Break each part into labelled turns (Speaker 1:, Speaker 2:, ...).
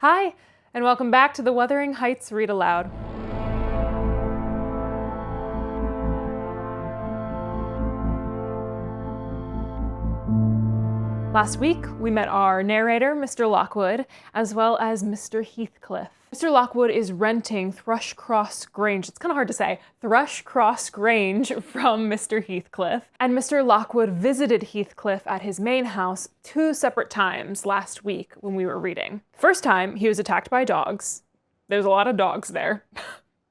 Speaker 1: Hi, and welcome back to the Wuthering Heights Read Aloud. Last week, we met our narrator, Mr. Lockwood, as well as Mr. Heathcliff. Mr. Lockwood is renting Thrushcross Grange. It's kind of hard to say. Thrushcross Grange from Mr. Heathcliff. And Mr. Lockwood visited Heathcliff at his main house 2 separate times last week when we were reading. First time, he was attacked by dogs. There's a lot of dogs there.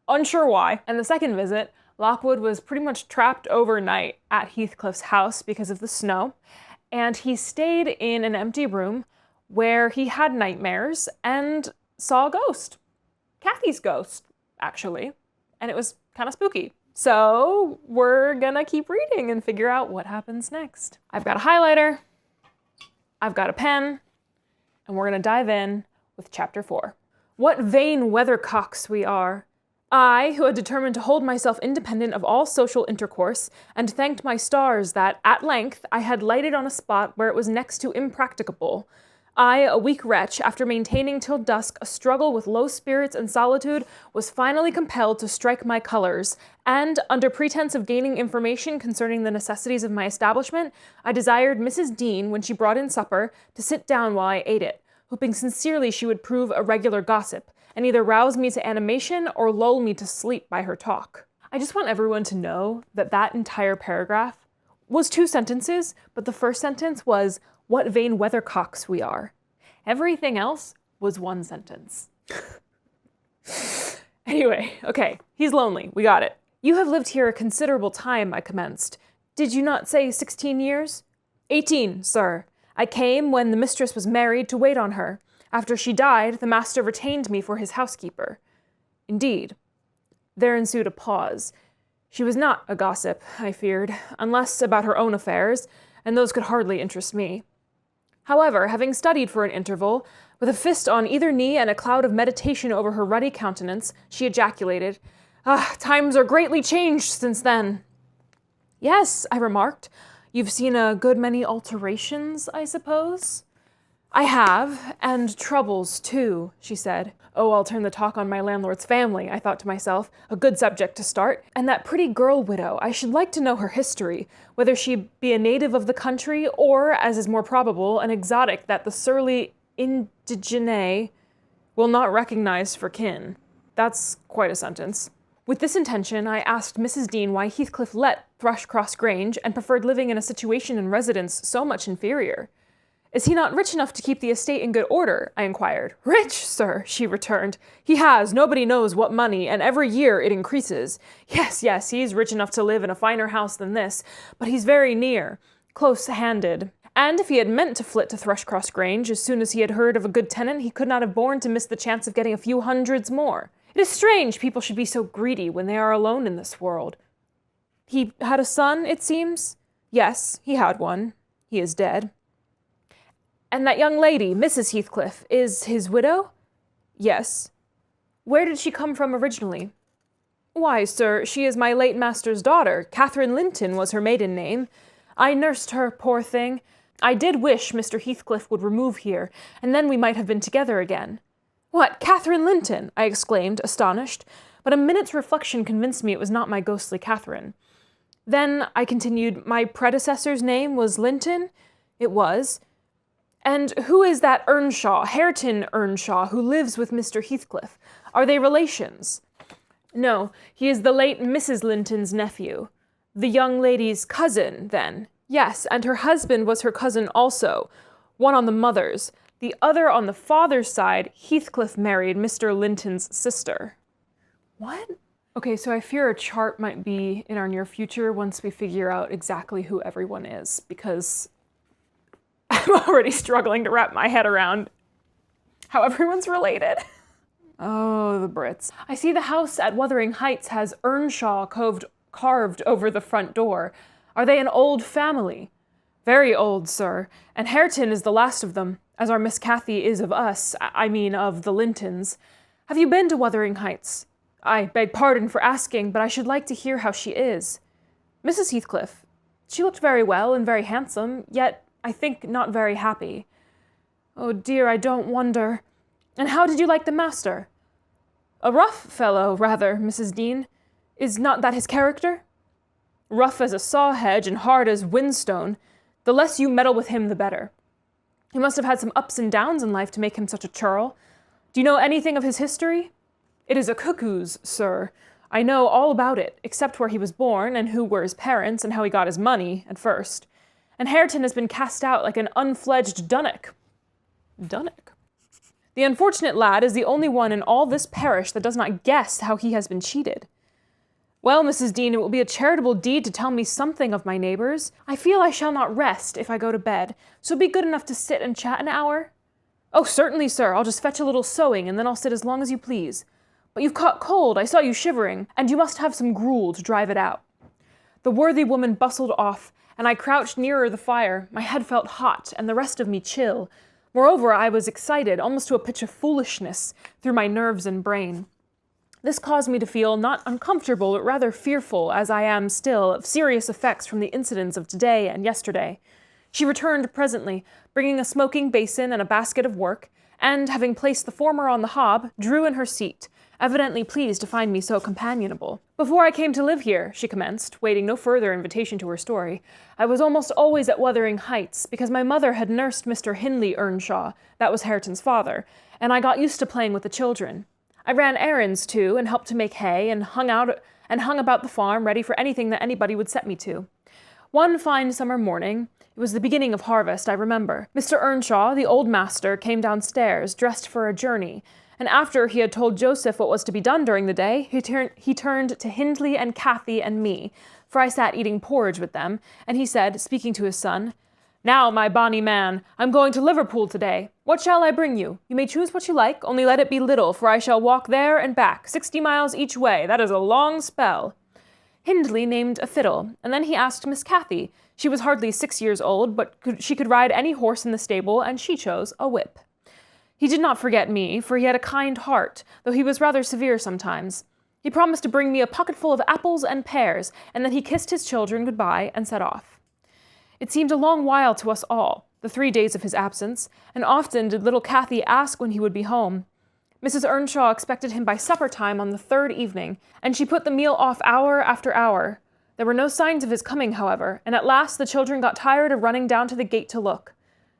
Speaker 1: Unsure why. And the second visit, Lockwood was pretty much trapped overnight at Heathcliff's house because of the snow. And he stayed in an empty room where he had nightmares and saw a ghost. Kathy's ghost, actually. And it was kind of spooky. So we're gonna keep reading and figure out what happens next. I've got a highlighter, I've got a pen, and we're gonna dive in with chapter 4. What vain weathercocks we are. I, who had determined to hold myself independent of all social intercourse, and thanked my stars that, at length, I had lighted on a spot where it was next to impracticable. I, a weak wretch, after maintaining till dusk a struggle with low spirits and solitude, was finally compelled to strike my colors, and, under pretense of gaining information concerning the necessities of my establishment, I desired Mrs. Dean, when she brought in supper, to sit down while I ate it, hoping sincerely she would prove a regular gossip, and either rouse me to animation or lull me to sleep by her talk. I just want everyone to know that that entire paragraph was 2 sentences, but the first sentence was, "What vain weathercocks we are." Everything else was 1 sentence. Anyway, okay, he's lonely. We got it. "You have lived here a considerable time," I commenced. "Did you not say 16 years? 18, sir. I came when the mistress was married to wait on her. After she died, the master retained me for his housekeeper." Indeed. There ensued a pause. She was not a gossip, I feared, unless about her own affairs, and those could hardly interest me. However, having studied for an interval, with a fist on either knee and a cloud of meditation over her ruddy countenance, she ejaculated, "Times are greatly changed since then." "Yes," I remarked. "You've seen a good many alterations, I suppose?" "I have, and troubles, too," she said. "Oh, I'll turn the talk on my landlord's family," I thought to myself. A good subject to start. "And that pretty girl widow, I should like to know her history, whether she be a native of the country, or, as is more probable, an exotic that the surly indigene will not recognize for kin." That's quite a sentence. With this intention, I asked Mrs. Dean why Heathcliff let Thrushcross Grange and preferred living in a situation and residence so much inferior. "Is he not rich enough to keep the estate in good order?" I inquired. "Rich, sir," she returned. "He has, nobody knows what money, and every year it increases. Yes, he's rich enough to live in a finer house than this, but he's very near, close-handed. And if he had meant to flit to Thrushcross Grange as soon as he had heard of a good tenant, he could not have borne to miss the chance of getting a few hundreds more. It is strange people should be so greedy when they are alone in this world. He had a son, it seems?" "Yes, he had one. He is dead." "And that young lady, Mrs. Heathcliff, is his widow?" "Yes." "Where did she come from originally?" "Why, sir, she is my late master's daughter. Catherine Linton was her maiden name. I nursed her, poor thing. I did wish Mr. Heathcliff would remove here, and then we might have been together again." "What, Catherine Linton?" I exclaimed, astonished, but a minute's reflection convinced me it was not my ghostly Catherine. "Then," I continued, "my predecessor's name was Linton?" "It was." "And who is that Earnshaw, Hareton Earnshaw, who lives with Mr. Heathcliff? Are they relations?" "No, he is the late Mrs. Linton's nephew." "The young lady's cousin, then?" "Yes, and her husband was her cousin also, one on the mother's. The other on the father's side, Heathcliff married Mr. Linton's sister." "What?" Okay, so I fear a chart might be in our near future once we figure out exactly who everyone is, because I'm already struggling to wrap my head around how everyone's related. Oh, the Brits. "I see the house at Wuthering Heights has Earnshaw carved over the front door. Are they an old family?" "Very old, sir, and Hareton is the last of them, as our Miss Cathy is of us, I mean of the Lintons. Have you been to Wuthering Heights?" "I beg pardon for asking, but I should like to hear how she is." "Mrs. Heathcliff. She looked very well and very handsome, yet I think not very happy." "Oh dear, I don't wonder. And how did you like the master? A rough fellow, rather, Mrs. Dean. Is not that his character? Rough as a saw hedge and hard as whinstone. The less you meddle with him, the better. He must have had some ups and downs in life to make him such a churl. Do you know anything of his history? It is a cuckoo's, sir. I know all about it, except where he was born, and who were his parents, and how he got his money, at first. And Hareton has been cast out like an unfledged dunnock. Dunnock? The unfortunate lad is the only one in all this parish that does not guess how he has been cheated. Well, Mrs. Dean, it will be a charitable deed to tell me something of my neighbors. I feel I shall not rest if I go to bed, so be good enough to sit and chat an hour. Oh, certainly, sir. I'll just fetch a little sewing, and then I'll sit as long as you please. But you've caught cold, I saw you shivering, and you must have some gruel to drive it out. The worthy woman bustled off, and I crouched nearer the fire. My head felt hot, and the rest of me chill. Moreover, I was excited, almost to a pitch of foolishness, through my nerves and brain. This caused me to feel not uncomfortable, but rather fearful, as I am still, of serious effects from the incidents of today and yesterday. She returned presently, bringing a smoking basin and a basket of work, and, having placed the former on the hob, drew in her seat, evidently pleased to find me so companionable. Before I came to live here, she commenced, waiting no further invitation to her story, I was almost always at Wuthering Heights, because my mother had nursed Mr. Hindley Earnshaw, that was Hareton's father, and I got used to playing with the children. I ran errands, too, and helped to make hay, and hung about the farm, ready for anything that anybody would set me to. One fine summer morning, it was the beginning of harvest, I remember, Mr. Earnshaw, the old master, came downstairs, dressed for a journey, and after he had told Joseph what was to be done during the day, he turned to Hindley and Cathy and me, for I sat eating porridge with them, and he said, speaking to his son, Now, my bonny man, I'm going to Liverpool today. What shall I bring you? You may choose what you like, only let it be little, for I shall walk there and back, 60 miles each way. That is a long spell. Hindley named a fiddle, and then he asked Miss Cathy. She was hardly 6 years old, but she could ride any horse in the stable, and she chose a whip. He did not forget me, for he had a kind heart, though he was rather severe sometimes. He promised to bring me a pocketful of apples and pears, and then he kissed his children good-bye and set off. It seemed a long while to us all, the 3 days of his absence, and often did little Cathy ask when he would be home. Mrs. Earnshaw expected him by supper-time on the 3rd evening, and she put the meal off hour after hour. There were no signs of his coming, however, and at last the children got tired of running down to the gate to look.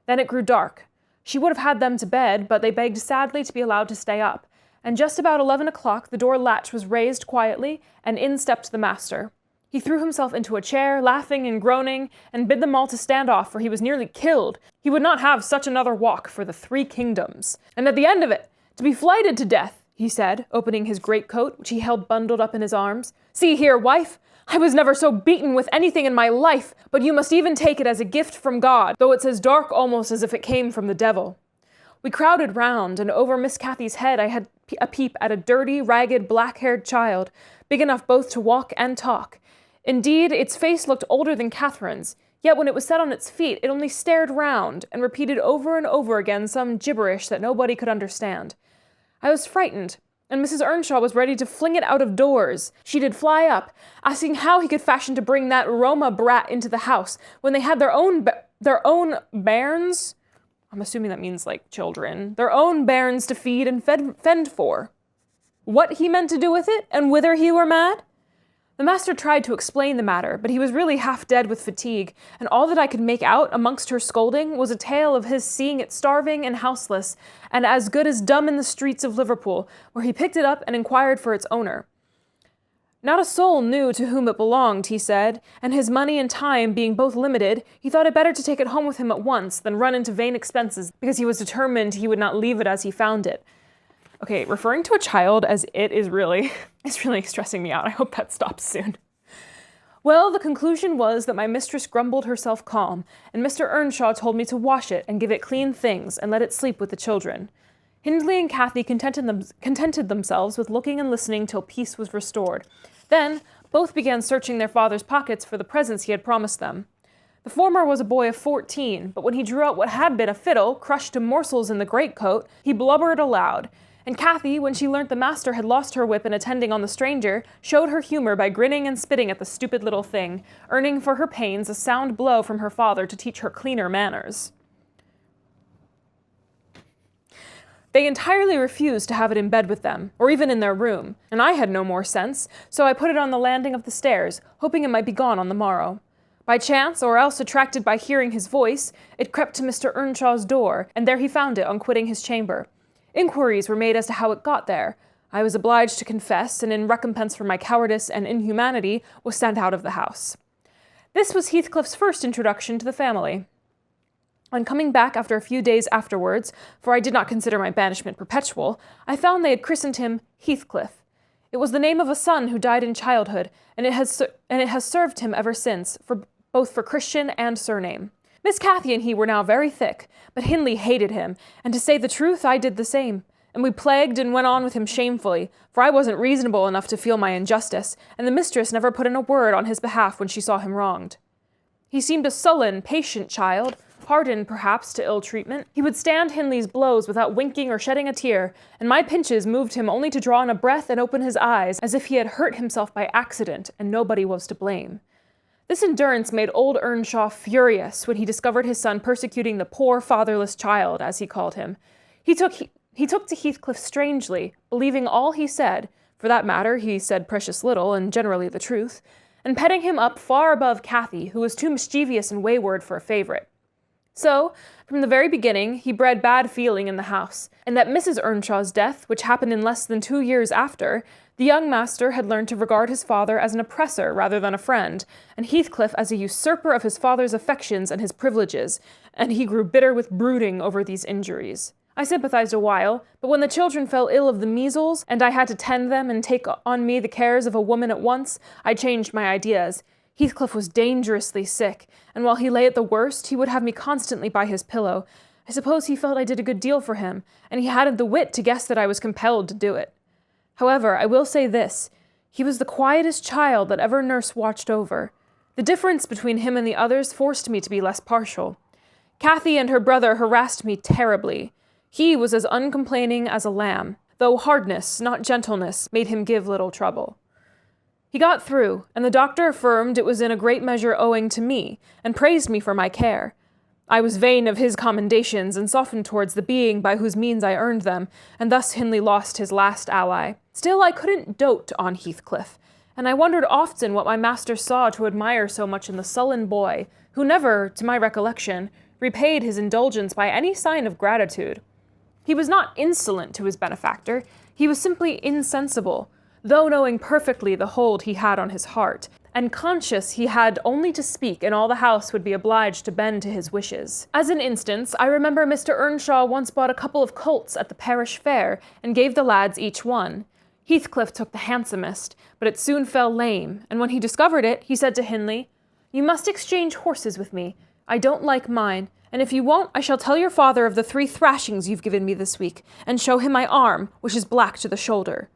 Speaker 1: Then it grew dark. She would have had them to bed, but they begged sadly to be allowed to stay up, and just about 11 o'clock the door latch was raised quietly, and in stepped the master. He threw himself into a chair, laughing and groaning, and bid them all to stand off, for he was nearly killed. He would not have such another walk for the 3 kingdoms. And at the end of it, to be flighted to death, he said, opening his greatcoat, which he held bundled up in his arms. See here, wife, I was never so beaten with anything in my life, but you must even take it as a gift from God, though it's as dark almost as if it came from the devil. We crowded round, and over Miss Cathy's head I had a peep at a dirty, ragged, black-haired child, big enough both to walk and talk. Indeed, its face looked older than Catherine's, yet when it was set on its feet, it only stared round, and repeated over and over again some gibberish that nobody could understand. I was frightened, and Mrs. Earnshaw was ready to fling it out of doors. She did fly up, asking how he could fashion to bring that Roma brat into the house, when they had their own bairns? I'm assuming that means, like, children. Their own bairns to feed and fend for. What he meant to do with it, and whither he were mad? The master tried to explain the matter, but he was really half dead with fatigue, and all that I could make out amongst her scolding was a tale of his seeing it starving and houseless, and as good as dumb in the streets of Liverpool, where he picked it up and inquired for its owner. Not a soul knew to whom it belonged, he said, and his money and time being both limited, he thought it better to take it home with him at once than run into vain expenses, because he was determined he would not leave it as he found it. Okay, referring to a child as it is really stressing me out. I hope that stops soon. Well, the conclusion was that my mistress grumbled herself calm, and Mr. Earnshaw told me to wash it and give it clean things and let it sleep with the children. Hindley and Cathy contented themselves with looking and listening till peace was restored. Then both began searching their father's pockets for the presents he had promised them. The former was a boy of 14, but when he drew out what had been a fiddle, crushed to morsels in the greatcoat, he blubbered aloud. And Cathy, when she learnt the master had lost her whip in attending on the stranger, showed her humor by grinning and spitting at the stupid little thing, earning for her pains a sound blow from her father to teach her cleaner manners. They entirely refused to have it in bed with them, or even in their room, and I had no more sense, so I put it on the landing of the stairs, hoping it might be gone on the morrow. By chance, or else attracted by hearing his voice, it crept to Mr. Earnshaw's door, and there he found it on quitting his chamber. Inquiries were made as to how it got there. I was obliged to confess, and in recompense for my cowardice and inhumanity, was sent out of the house. This was Heathcliff's first introduction to the family. On coming back after a few days afterwards, for I did not consider my banishment perpetual, I found they had christened him Heathcliff. It was the name of a son who died in childhood, and it has served him ever since, both for Christian and surname. Miss Cathy and he were now very thick, but Hindley hated him, and to say the truth, I did the same, and we plagued and went on with him shamefully, for I wasn't reasonable enough to feel my injustice, and the mistress never put in a word on his behalf when she saw him wronged. He seemed a sullen, patient child, hardened perhaps to ill treatment. He would stand Hindley's blows without winking or shedding a tear, and my pinches moved him only to draw in a breath and open his eyes, as if he had hurt himself by accident, and nobody was to blame. This endurance made old Earnshaw furious when he discovered his son persecuting the poor fatherless child, as he called him. He took to Heathcliff strangely, believing all he said, for that matter he said precious little, and generally the truth, and petting him up far above Cathy, who was too mischievous and wayward for a favourite. So, from the very beginning, he bred bad feeling in the house, and at Mrs. Earnshaw's death, which happened in less than 2 years after, the young master had learned to regard his father as an oppressor rather than a friend, and Heathcliff as a usurper of his father's affections and his privileges, and he grew bitter with brooding over these injuries. I sympathized a while, but when the children fell ill of the measles, and I had to tend them and take on me the cares of a woman at once, I changed my ideas. Heathcliff was dangerously sick, and while he lay at the worst, he would have me constantly by his pillow. I suppose he felt I did a good deal for him, and he hadn't the wit to guess that I was compelled to do it. However, I will say this, he was the quietest child that ever nurse watched over. The difference between him and the others forced me to be less partial. Cathy and her brother harassed me terribly. He was as uncomplaining as a lamb, though hardness, not gentleness, made him give little trouble. He got through, and the doctor affirmed it was in a great measure owing to me, and praised me for my care. I was vain of his commendations, and softened towards the being by whose means I earned them, and thus Hindley lost his last ally. Still I couldn't dote on Heathcliff, and I wondered often what my master saw to admire so much in the sullen boy, who never, to my recollection, repaid his indulgence by any sign of gratitude. He was not insolent to his benefactor, he was simply insensible, though knowing perfectly the hold he had on his heart, and conscious he had only to speak and all the house would be obliged to bend to his wishes. As an instance, I remember Mr. Earnshaw once bought a couple of colts at the parish fair, and gave the lads each one. Heathcliff took the handsomest, but it soon fell lame, and when he discovered it, he said to Hindley, "You must exchange horses with me. I don't like mine, and if you won't, I shall tell your father of the 3 thrashings you've given me this week, and show him my arm, which is black to the shoulder."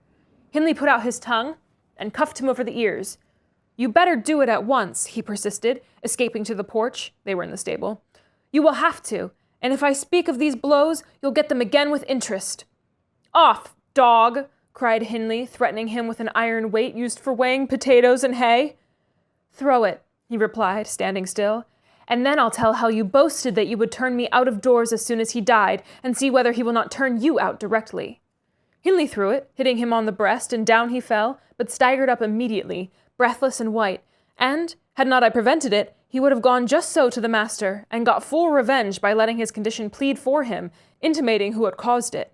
Speaker 1: Hindley put out his tongue and cuffed him over the ears. "You better do it at once," he persisted, escaping to the porch. They were in the stable. "You will have to, and if I speak of these blows, you'll get them again with interest." "Off, dog!" cried Hindley, threatening him with an iron weight used for weighing potatoes and hay. "Throw it," he replied, standing still, "and then I'll tell how you boasted that you would turn me out of doors as soon as he died, and see whether he will not turn you out directly." Hindley threw it, hitting him on the breast, and down he fell, but staggered up immediately, breathless and white, and, had not I prevented it, he would have gone just so to the master, and got full revenge by letting his condition plead for him, intimating who had caused it.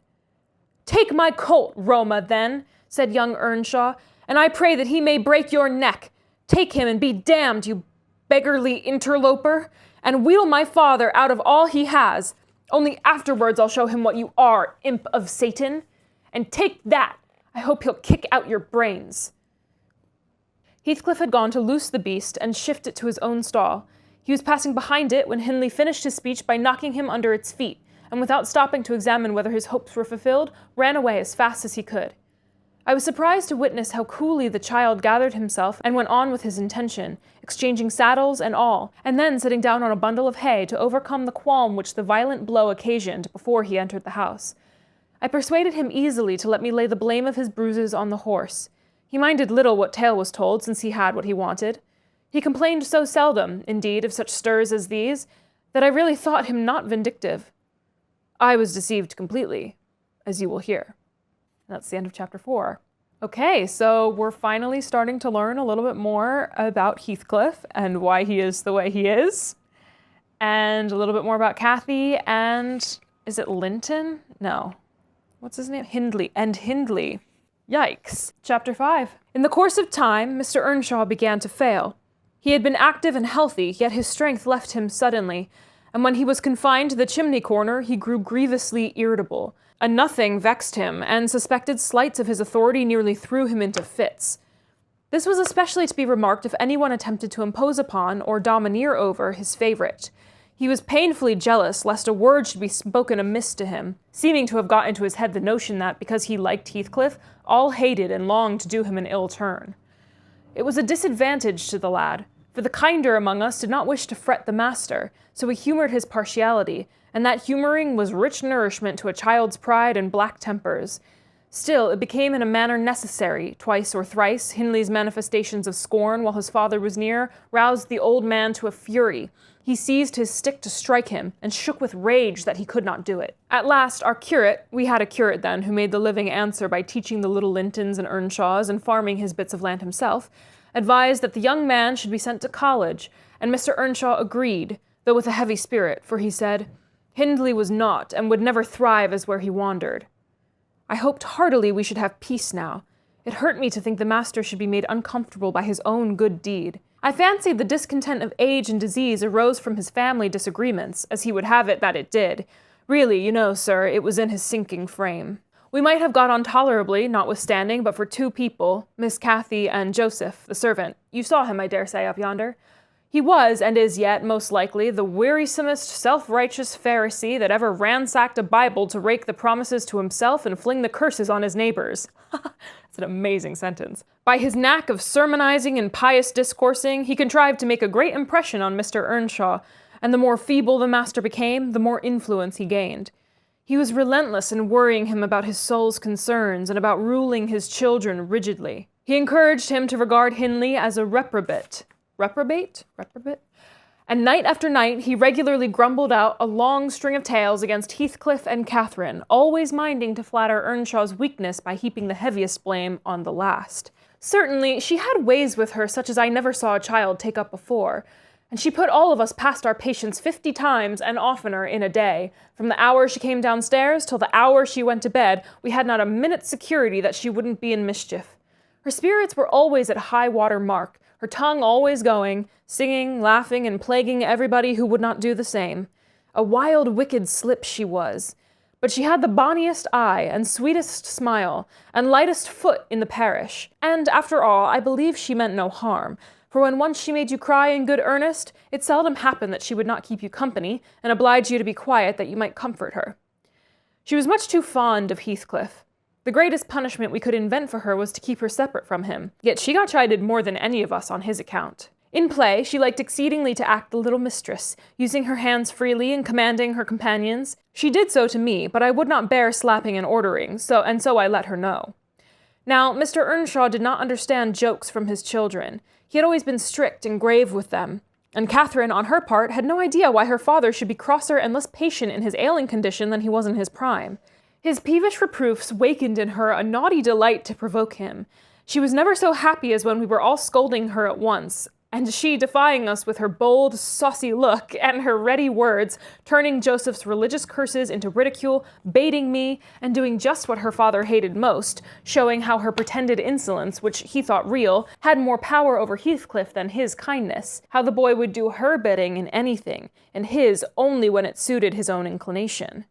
Speaker 1: "Take my colt, Roma, then," said young Earnshaw, "and I pray that he may break your neck. Take him and be damned, you beggarly interloper, and wheel my father out of all he has. Only afterwards I'll show him what you are, imp of Satan. And take that! I hope he'll kick out your brains." Heathcliff had gone to loose the beast and shift it to his own stall. He was passing behind it when Hindley finished his speech by knocking him under its feet, and without stopping to examine whether his hopes were fulfilled, ran away as fast as he could. I was surprised to witness how coolly the child gathered himself and went on with his intention, exchanging saddles and all, and then sitting down on a bundle of hay to overcome the qualm which the violent blow occasioned before he entered the house. I persuaded him easily to let me lay the blame of his bruises on the horse. He minded little what tale was told, since he had what he wanted. He complained so seldom, indeed, of such stirs as these, that I really thought him not vindictive. I was deceived completely. as you will hear. And that's the end of chapter 4. Okay, so we're finally starting to learn a little bit more about Heathcliff and why he is the way he is. And a little bit more about Cathy and, is it Linton? No. What's his name? Hindley. And Hindley. Yikes. Chapter 5. In the course of time, Mr. Earnshaw began to fail. He had been active and healthy, yet his strength left him suddenly, and when he was confined to the chimney corner, he grew grievously irritable. A nothing vexed him, and suspected slights of his authority nearly threw him into fits. This was especially to be remarked if anyone attempted to impose upon, or domineer over, his favourite. He was painfully jealous lest a word should be spoken amiss to him, seeming to have got into his head the notion that, because he liked Heathcliff, all hated and longed to do him an ill turn. It was a disadvantage to the lad, for the kinder among us did not wish to fret the master, so we humoured his partiality, and that humouring was rich nourishment to a child's pride and black tempers. Still, it became in a manner necessary. Twice or thrice, Hindley's manifestations of scorn while his father was near roused the old man to a fury. He seized his stick to strike him, and shook with rage that he could not do it. At last, our curate, we had a curate then who made the living answer by teaching the little Lintons and Earnshaws and farming his bits of land himself, advised that the young man should be sent to college, and Mr. Earnshaw agreed, though with a heavy spirit, for he said, Hindley was naught, and would never thrive as where he wandered. I hoped heartily we should have peace now. It hurt me to think the master should be made uncomfortable by his own good deed. I fancied the discontent of age and disease arose from his family disagreements, as he would have it that it did. Really, you know, sir, it was in his sinking frame. We might have got on tolerably, notwithstanding, but for two people, Miss Cathy and Joseph, the servant. You saw him, I dare say, up yonder. He was, and is yet, most likely, the wearisomest self-righteous Pharisee that ever ransacked a Bible to rake the promises to himself and fling the curses on his neighbors. That's an amazing sentence. By his knack of sermonizing and pious discoursing, he contrived to make a great impression on Mr. Earnshaw, and the more feeble the master became, the more influence he gained. He was relentless in worrying him about his soul's concerns and about ruling his children rigidly. He encouraged him to regard Hindley as a reprobate. Reprobate? And night after night he regularly grumbled out a long string of tales against Heathcliff and Catherine, always minding to flatter Earnshaw's weakness by heaping the heaviest blame on the last. Certainly, she had ways with her such as I never saw a child take up before, and she put all of us past our patience 50 times and oftener in a day. From the hour she came downstairs till the hour she went to bed, we had not a minute's security that she wouldn't be in mischief. Her spirits were always at high water mark, her tongue always going, singing, laughing, and plaguing everybody who would not do the same. A wild, wicked slip she was. But she had the bonniest eye, and sweetest smile, and lightest foot in the parish. And, after all, I believe she meant no harm, for when once she made you cry in good earnest, it seldom happened that she would not keep you company, and oblige you to be quiet that you might comfort her. She was much too fond of Heathcliff. The greatest punishment we could invent for her was to keep her separate from him, yet she got chided more than any of us on his account. In play, she liked exceedingly to act the little mistress, using her hands freely and commanding her companions. She did so to me, but I would not bear slapping and ordering, so I let her know. Now, Mr. Earnshaw did not understand jokes from his children. He had always been strict and grave with them, and Catherine, on her part, had no idea why her father should be crosser and less patient in his ailing condition than he was in his prime. His peevish reproofs wakened in her a naughty delight to provoke him. She was never so happy as when we were all scolding her at once, and she defying us with her bold, saucy look and her ready words, turning Joseph's religious curses into ridicule, baiting me, and doing just what her father hated most, showing how her pretended insolence, which he thought real, had more power over Heathcliff than his kindness, how the boy would do her bidding in anything, and his only when it suited his own inclination.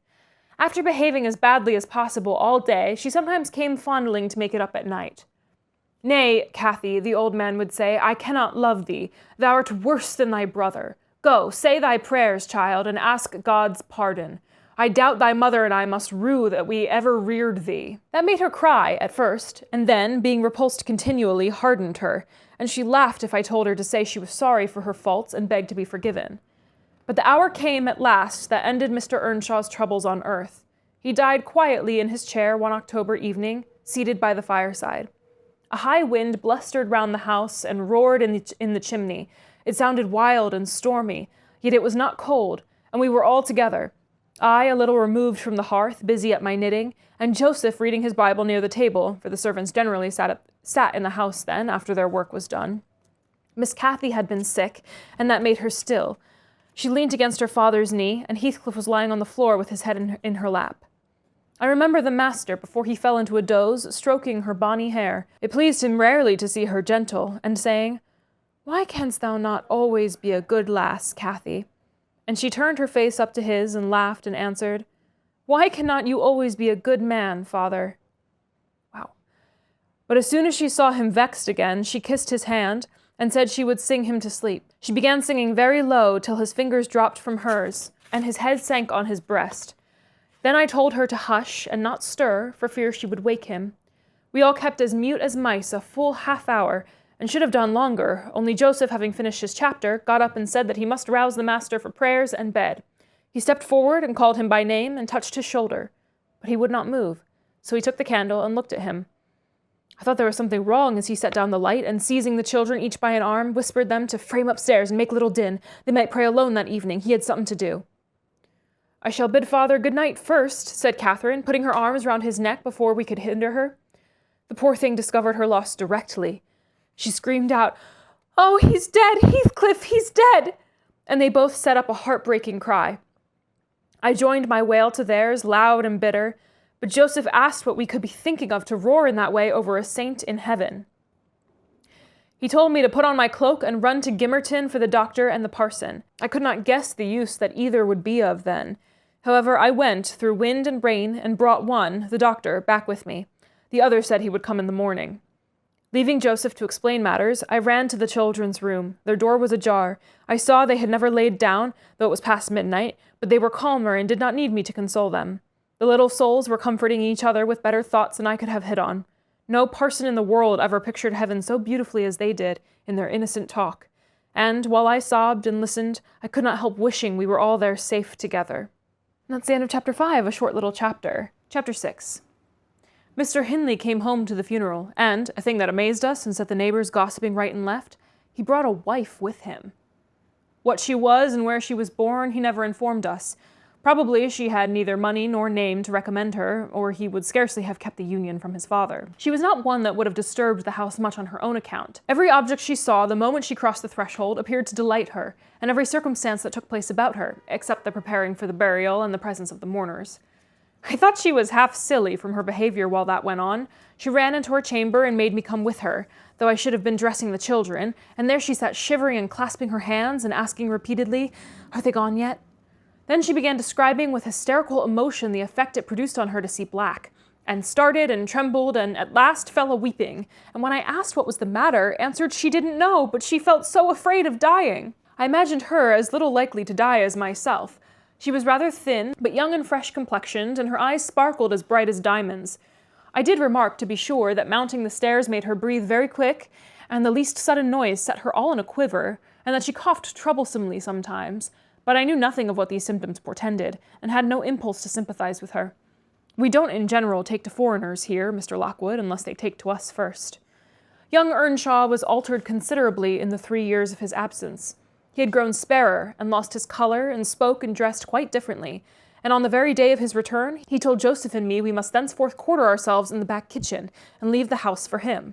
Speaker 1: After behaving as badly as possible all day, she sometimes came fondling to make it up at night. Nay, Cathy, the old man would say, I cannot love thee. Thou art worse than thy brother. Go, say thy prayers, child, and ask God's pardon. I doubt thy mother and I must rue that we ever reared thee. That made her cry, at first, and then, being repulsed continually, hardened her, and she laughed if I told her to say she was sorry for her faults and begged to be forgiven. But the hour came at last that ended Mr. Earnshaw's troubles on earth. He died quietly in his chair one October evening, seated by the fireside. A high wind blustered round the house and roared in the chimney. It sounded wild and stormy, yet it was not cold, and we were all together. I, a little removed from the hearth, busy at my knitting, and Joseph reading his Bible near the table, for the servants generally sat in the house then, after their work was done. Miss Cathy had been sick, and that made her still. She leaned against her father's knee, and Heathcliff was lying on the floor with his head in her lap. I remember the master, before he fell into a doze, stroking her bonny hair. It pleased him rarely to see her gentle, and saying, "Why canst thou not always be a good lass, Cathy?" And she turned her face up to his, and laughed, and answered, "Why cannot you always be a good man, father?" Wow. But as soon as she saw him vexed again, she kissed his hand, and said she would sing him to sleep. She began singing very low, till his fingers dropped from hers, and his head sank on his breast. Then I told her to hush, and not stir, for fear she would wake him. We all kept as mute as mice a full half-hour, and should have done longer, only Joseph, having finished his chapter, got up and said that he must rouse the master for prayers and bed. He stepped forward and called him by name and touched his shoulder, but he would not move, so he took the candle and looked at him. I thought there was something wrong as he set down the light, and seizing the children each by an arm, whispered them to frame upstairs and make little din. They might pray alone that evening. He had something to do. "I shall bid father good night first," said Catherine, putting her arms round his neck before we could hinder her. The poor thing discovered her loss directly. She screamed out, "Oh, he's dead! Heathcliff, he's dead!" And they both set up a heartbreaking cry. I joined my wail to theirs, loud and bitter, but Joseph asked what we could be thinking of to roar in that way over a saint in heaven. He told me to put on my cloak and run to Gimmerton for the doctor and the parson. I could not guess the use that either would be of then. However, I went, through wind and rain, and brought one, the doctor, back with me. The other said he would come in the morning. Leaving Joseph to explain matters, I ran to the children's room. Their door was ajar. I saw they had never laid down, though it was past midnight, but they were calmer and did not need me to console them. The little souls were comforting each other with better thoughts than I could have hit on. No parson in the world ever pictured heaven so beautifully as they did in their innocent talk. And, while I sobbed and listened, I could not help wishing we were all there safe together. And that's the end of chapter 5, a short little chapter. Chapter 6. Mr. Hindley came home to the funeral, and, a thing that amazed us and set the neighbors gossiping right and left, he brought a wife with him. What she was and where she was born he never informed us. Probably she had neither money nor name to recommend her, or he would scarcely have kept the union from his father. She was not one that would have disturbed the house much on her own account. Every object she saw the moment she crossed the threshold appeared to delight her, and every circumstance that took place about her, except the preparing for the burial and the presence of the mourners. I thought she was half silly from her behavior while that went on. She ran into her chamber and made me come with her, though I should have been dressing the children, and there she sat shivering and clasping her hands and asking repeatedly, "Are they gone yet?" Then she began describing with hysterical emotion the effect it produced on her to see black, and started and trembled and at last fell a-weeping, and when I asked what was the matter, answered she didn't know, but she felt so afraid of dying. I imagined her as little likely to die as myself. She was rather thin, but young and fresh complexioned, and her eyes sparkled as bright as diamonds. I did remark, to be sure, that mounting the stairs made her breathe very quick, and the least sudden noise set her all in a quiver, and that she coughed troublesomely sometimes. But I knew nothing of what these symptoms portended, and had no impulse to sympathize with her. We don't in general take to foreigners here, Mr. Lockwood, unless they take to us first. Young Earnshaw was altered considerably in the 3 years of his absence. He had grown sparer, and lost his color, and spoke and dressed quite differently, and on the very day of his return, he told Joseph and me we must thenceforth quarter ourselves in the back kitchen, and leave the house for him.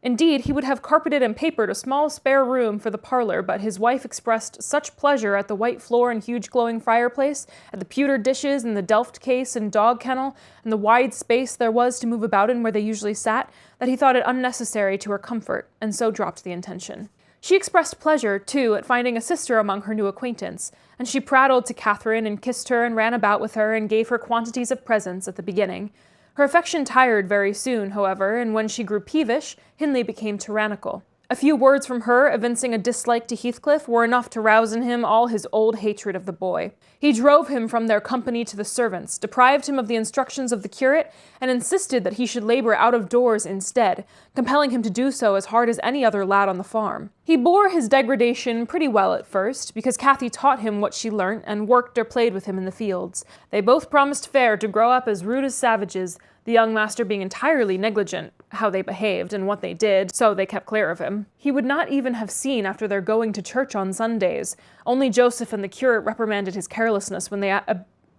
Speaker 1: Indeed, he would have carpeted and papered a small spare room for the parlor, but his wife expressed such pleasure at the white floor and huge glowing fireplace, at the pewter dishes and the delft case and dog kennel, and the wide space there was to move about in where they usually sat, that he thought it unnecessary to her comfort, and so dropped the intention. She expressed pleasure, too, at finding a sister among her new acquaintance, and she prattled to Catherine and kissed her and ran about with her and gave her quantities of presents at the beginning. Her affection tired very soon, however, and when she grew peevish, Hindley became tyrannical. A few words from her, evincing a dislike to Heathcliff, were enough to rouse in him all his old hatred of the boy. He drove him from their company to the servants, deprived him of the instructions of the curate, and insisted that he should labor out of doors instead, compelling him to do so as hard as any other lad on the farm. He bore his degradation pretty well at first, because Cathy taught him what she learnt, and worked or played with him in the fields. They both promised fair to grow up as rude as savages, the young master being entirely negligent how they behaved and what they did, so they kept clear of him. He would not even have seen after their going to church on Sundays. Only Joseph and the curate reprimanded his carelessness when they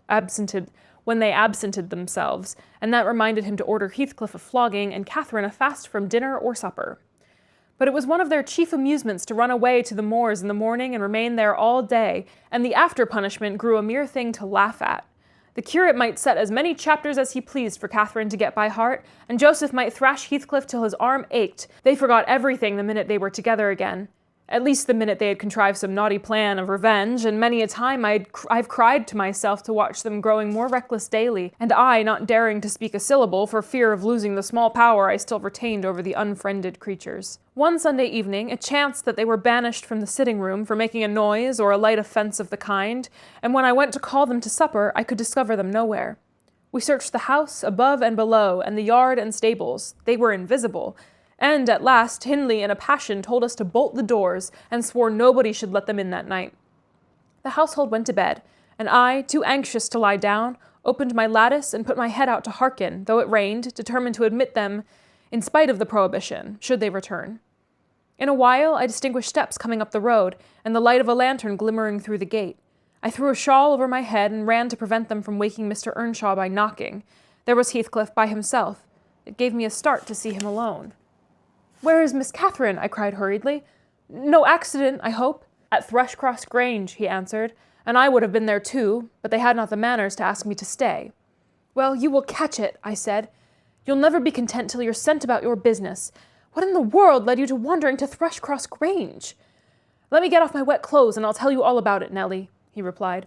Speaker 1: absented themselves, and that reminded him to order Heathcliff a flogging and Catherine a fast from dinner or supper. But it was one of their chief amusements to run away to the moors in the morning and remain there all day, and the after-punishment grew a mere thing to laugh at. The curate might set as many chapters as he pleased for Catherine to get by heart, and Joseph might thrash Heathcliff till his arm ached. They forgot everything the minute they were together again. At least the minute they had contrived some naughty plan of revenge, and many a time I've cried to myself to watch them growing more reckless daily, and I not daring to speak a syllable for fear of losing the small power I still retained over the unfriended creatures. One Sunday evening, it chanced that they were banished from the sitting-room for making a noise or a light offense of the kind, and when I went to call them to supper, I could discover them nowhere. We searched the house, above and below, and the yard and stables. They were invisible. And at last, Hindley in a passion told us to bolt the doors, and swore nobody should let them in that night. The household went to bed, and I, too anxious to lie down, opened my lattice and put my head out to hearken, though it rained, determined to admit them, in spite of the prohibition, should they return. In a while, I distinguished steps coming up the road, and the light of a lantern glimmering through the gate. I threw a shawl over my head and ran to prevent them from waking Mr. Earnshaw by knocking. There was Heathcliff by himself. It gave me a start to see him alone. "Where is Miss Catherine?" I cried hurriedly. "No accident, I hope?" "At Thrushcross Grange," he answered, "and I would have been there too, but they had not the manners to ask me to stay." "Well, you will catch it," I said. "You'll never be content till you're sent about your business. What in the world led you to wandering to Thrushcross Grange?" "Let me get off my wet clothes, and I'll tell you all about it, Nelly," he replied.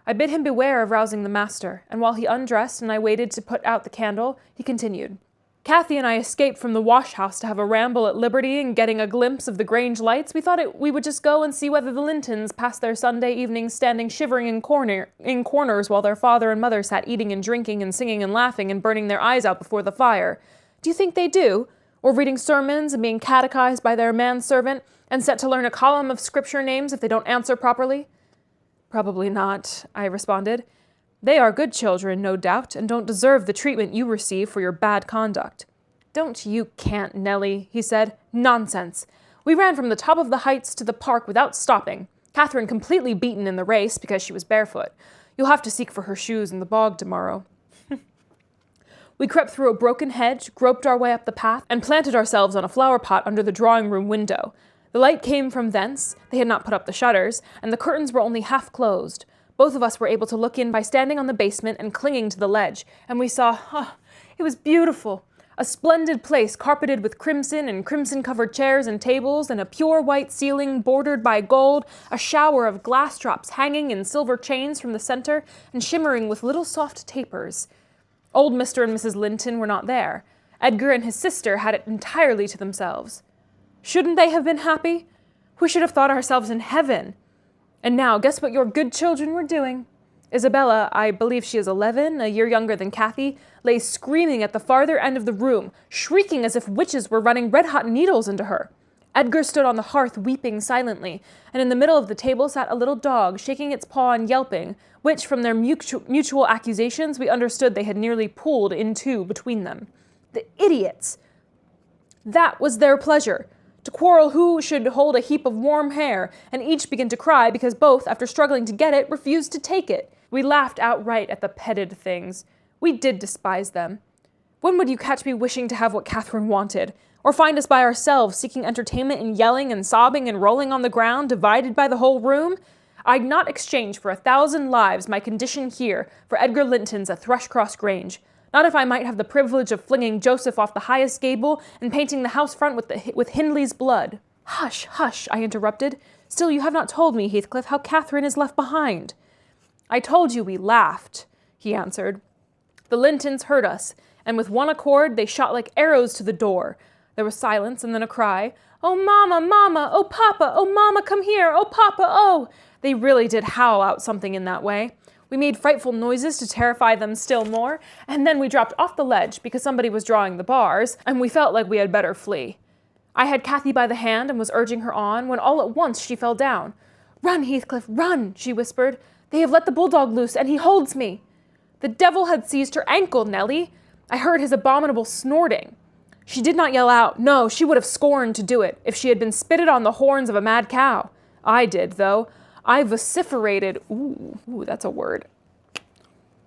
Speaker 1: I bid him beware of rousing the master, and while he undressed and I waited to put out the candle, he continued. "Cathy and I escaped from the wash-house to have a ramble at liberty, and getting a glimpse of the Grange lights, we thought we would just go and see whether the Lintons passed their Sunday evenings standing shivering in corners while their father and mother sat eating and drinking and singing and laughing and burning their eyes out before the fire. Do you think they do? Or reading sermons and being catechized by their manservant and set to learn a column of scripture names if they don't answer properly?" "Probably not," I responded. "They are good children, no doubt, and don't deserve the treatment you receive for your bad conduct." "Don't you cant, Nelly," he said. "Nonsense. We ran from the top of the heights to the park without stopping. Catherine completely beaten in the race because she was barefoot. You'll have to seek for her shoes in the bog tomorrow." We crept through a broken hedge, groped our way up the path, and planted ourselves on a flower-pot under the drawing-room window. The light came from thence, they had not put up the shutters, and the curtains were only half closed. Both of us were able to look in by standing on the basement and clinging to the ledge, and we saw, it was beautiful. A splendid place carpeted with crimson and crimson-covered chairs and tables, and a pure white ceiling bordered by gold, a shower of glass drops hanging in silver chains from the center and shimmering with little soft tapers. Old Mr. and Mrs. Linton were not there. Edgar and his sister had it entirely to themselves. Shouldn't they have been happy? We should have thought ourselves in heaven. And now, guess what your good children were doing? Isabella, I believe she is 11, a year younger than Cathy, lay screaming at the farther end of the room, shrieking as if witches were running red-hot needles into her. Edgar stood on the hearth weeping silently, and in the middle of the table sat a little dog, shaking its paw and yelping, which, from their mutual accusations, we understood they had nearly pulled in two between them. The idiots! That was their pleasure, to quarrel who should hold a heap of warm hair, and each begin to cry because both, after struggling to get it, refused to take it. We laughed outright at the petted things. We did despise them. When would you catch me wishing to have what Catherine wanted? Or find us by ourselves, seeking entertainment in yelling and sobbing and rolling on the ground, divided by the whole room? I'd not exchange for 1,000 lives my condition here for Edgar Linton's at Thrushcross Grange. Not if I might have the privilege of flinging Joseph off the highest gable and painting the house front with Hindley's blood. "Hush, hush," I interrupted. "Still you have not told me, Heathcliff, how Catherine is left behind." "I told you we laughed," he answered. "The Lintons heard us, and with one accord they shot like arrows to the door. There was silence, and then a cry, 'Oh, Mama, Mama! Oh, Papa! Oh, Mama, come here! Oh, Papa, oh!' They really did howl out something in that way. We made frightful noises to terrify them still more, and then we dropped off the ledge because somebody was drawing the bars, and we felt like we had better flee. I had Cathy by the hand and was urging her on, when all at once she fell down. 'Run, Heathcliff, run!' she whispered. 'They have let the bulldog loose, and he holds me.' The devil had seized her ankle, Nelly. I heard his abominable snorting. She did not yell out. No, she would have scorned to do it if she had been spitted on the horns of a mad cow. I did, though. I vociferated, ooh, that's a word.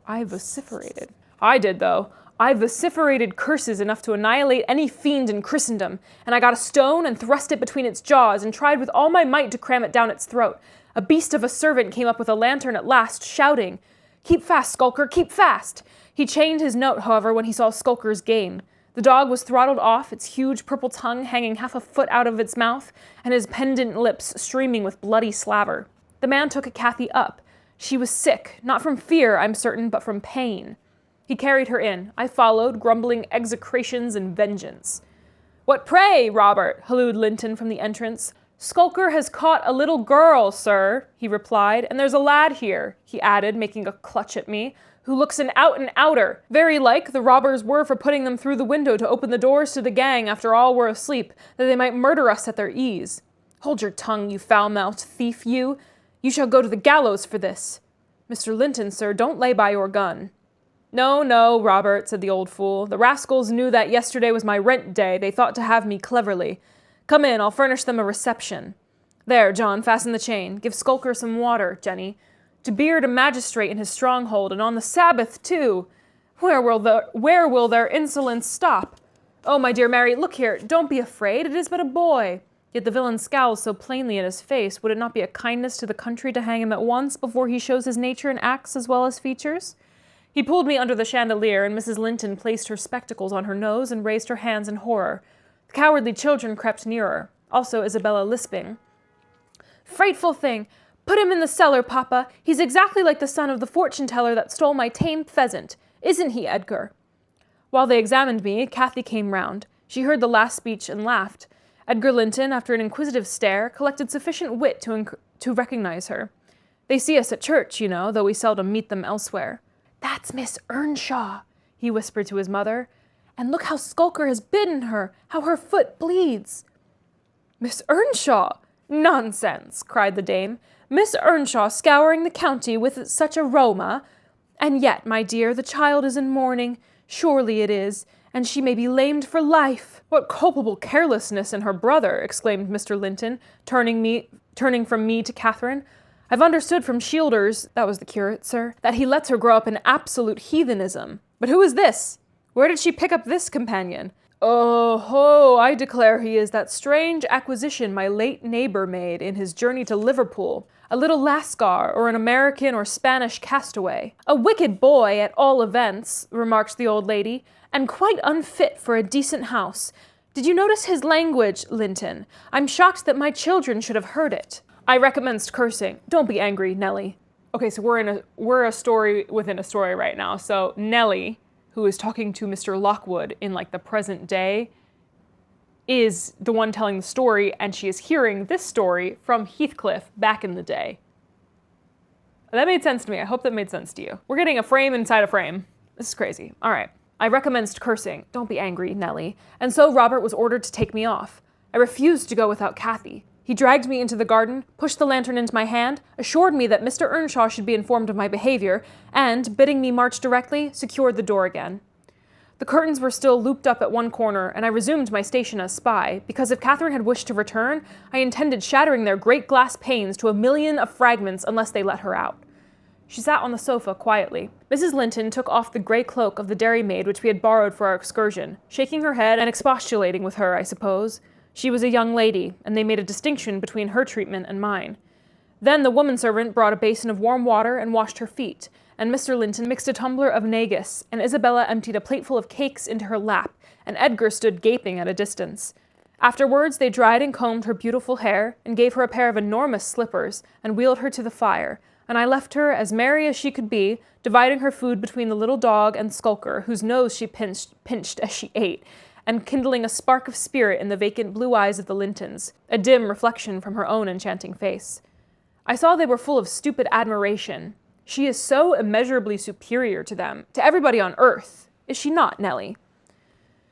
Speaker 1: I vociferated. I did, though. I vociferated curses enough to annihilate any fiend in Christendom, and I got a stone and thrust it between its jaws and tried with all my might to cram it down its throat. A beast of a servant came up with a lantern at last, shouting, "Keep fast, Skulker, keep fast!" He chained his note, however, when he saw Skulker's game. The dog was throttled off, its huge purple tongue hanging half a foot out of its mouth, and his pendant lips streaming with bloody slaver. The man took Cathy up. She was sick, not from fear, I'm certain, but from pain. He carried her in. I followed, grumbling execrations and vengeance. "What pray, Robert?" hallooed Linton from the entrance. "Skulker has caught a little girl, sir," he replied, "and there's a lad here," he added, making a clutch at me, "who looks an out-and-outer. Very like the robbers were for putting them through the window to open the doors to the gang after all were asleep, that they might murder us at their ease. Hold your tongue, you foul-mouthed thief, you! You shall go to the gallows for this. Mr. Linton, sir, don't lay by your gun." "No, no, Robert," said the old fool. "The rascals knew that yesterday was my rent day. They thought to have me cleverly. Come in, I'll furnish them a reception. There, John, fasten the chain. Give Skulker some water, Jenny. To beard a magistrate in his stronghold, and on the Sabbath, too! Where will their insolence stop? Oh, my dear Mary, look here, don't be afraid, it is but a boy." Yet the villain scowls so plainly at his face, would it not be a kindness to the country to hang him at once before he shows his nature in acts as well as features? He pulled me under the chandelier, and Mrs. Linton placed her spectacles on her nose and raised her hands in horror. The cowardly children crept nearer, also Isabella lisping, "Frightful thing! Put him in the cellar, Papa. He's exactly like the son of the fortune-teller that stole my tame pheasant. Isn't he, Edgar?" While they examined me, Cathy came round. She heard the last speech and laughed. Edgar Linton, after an inquisitive stare, collected sufficient wit to recognize her. "They see us at church, you know, though we seldom meet them elsewhere." "That's Miss Earnshaw," he whispered to his mother. "And look how Skulker has bitten her, how her foot bleeds." "Miss Earnshaw? Nonsense," cried the dame. "Miss Earnshaw scouring the county with such a Roma? And yet, my dear, the child is in mourning. Surely it is, and she may be lamed for life." "What culpable carelessness in her brother!" exclaimed Mr. Linton, turning from me to Catherine. "I've understood from Shielders," that was the curate, sir, "that he lets her grow up in absolute heathenism. But who is this? Where did she pick up this companion?" "Oh ho, I declare he is that strange acquisition my late neighbor made in his journey to Liverpool, a little Lascar, or an American or Spanish castaway." "A wicked boy, at all events," remarked the old lady, "and quite unfit for a decent house. Did you notice his language, Linton? I'm shocked that my children should have heard it." I recommenced cursing. "Don't be angry, Nelly." Okay, so we're a story within a story right now. So Nelly, who is talking to Mr. Lockwood in like the present day, is the one telling the story, and she is hearing this story from Heathcliff back in the day. That made sense to me. I hope that made sense to you. We're getting a frame inside a frame. This is crazy. All right. I recommenced cursing. "Don't be angry, Nelly." And so Robert was ordered to take me off. I refused to go without Cathy. He dragged me into the garden, pushed the lantern into my hand, assured me that Mr. Earnshaw should be informed of my behavior, and, bidding me march directly, secured the door again. The curtains were still looped up at one corner, and I resumed my station as spy, because if Catherine had wished to return, I intended shattering their great glass panes to 1,000,000 of fragments unless they let her out. She sat on the sofa quietly. Mrs. Linton took off the grey cloak of the dairymaid which we had borrowed for our excursion, shaking her head and expostulating with her, I suppose. She was a young lady, and they made a distinction between her treatment and mine. Then the woman-servant brought a basin of warm water and washed her feet, and Mr. Linton mixed a tumbler of negus, and Isabella emptied a plateful of cakes into her lap, and Edgar stood gaping at a distance. Afterwards they dried and combed her beautiful hair, and gave her a pair of enormous slippers, and wheeled her to the fire, and I left her as merry as she could be, dividing her food between the little dog and Skulker, whose nose she pinched as she ate, and kindling a spark of spirit in the vacant blue eyes of the Lintons, a dim reflection from her own enchanting face. I saw they were full of stupid admiration. She is so immeasurably superior to them, to everybody on earth. Is she not, Nelly?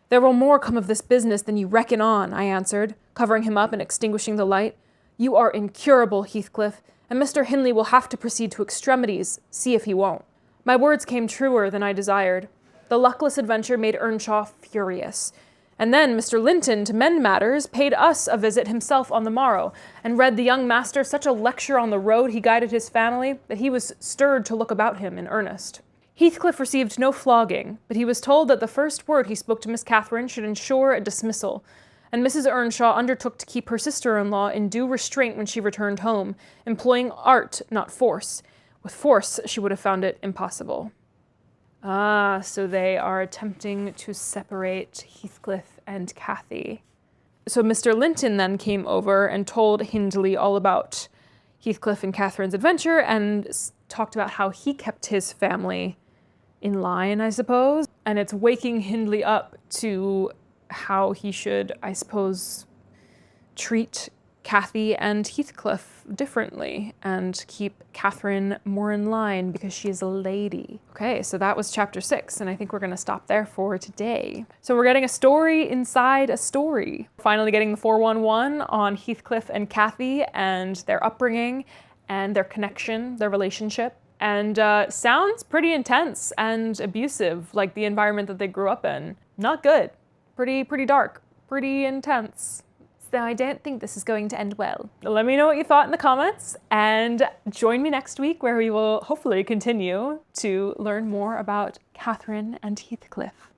Speaker 1: "There will more come of this business than you reckon on," I answered, covering him up and extinguishing the light. "You are incurable, Heathcliff, and Mr. Hindley will have to proceed to extremities, see if he won't." My words came truer than I desired. The luckless adventure made Earnshaw furious. And then Mr. Linton, to mend matters, paid us a visit himself on the morrow, and read the young master such a lecture on the road he guided his family that he was stirred to look about him in earnest. Heathcliff received no flogging, but he was told that the first word he spoke to Miss Catherine should ensure a dismissal, and Mrs. Earnshaw undertook to keep her sister-in-law in due restraint when she returned home, employing art, not force. With force, she would have found it impossible. Ah, so they are attempting to separate Heathcliff and Cathy. So Mr. Linton then came over and told Hindley all about Heathcliff and Catherine's adventure and talked about how he kept his family in line, I suppose. And it's waking Hindley up to how he should, I suppose, treat Cathy and Heathcliff differently and keep Catherine more in line because she is a lady. Okay, so that was chapter 6, and I think we're gonna stop there for today. So we're getting a story inside a story. Finally getting the 411 on Heathcliff and Cathy and their upbringing and their connection, their relationship. And sounds pretty intense and abusive, like the environment that they grew up in. Not good. Pretty dark. Pretty intense. So I don't think this is going to end well. Let me know what you thought in the comments, and join me next week where we will hopefully continue to learn more about Catherine and Heathcliff.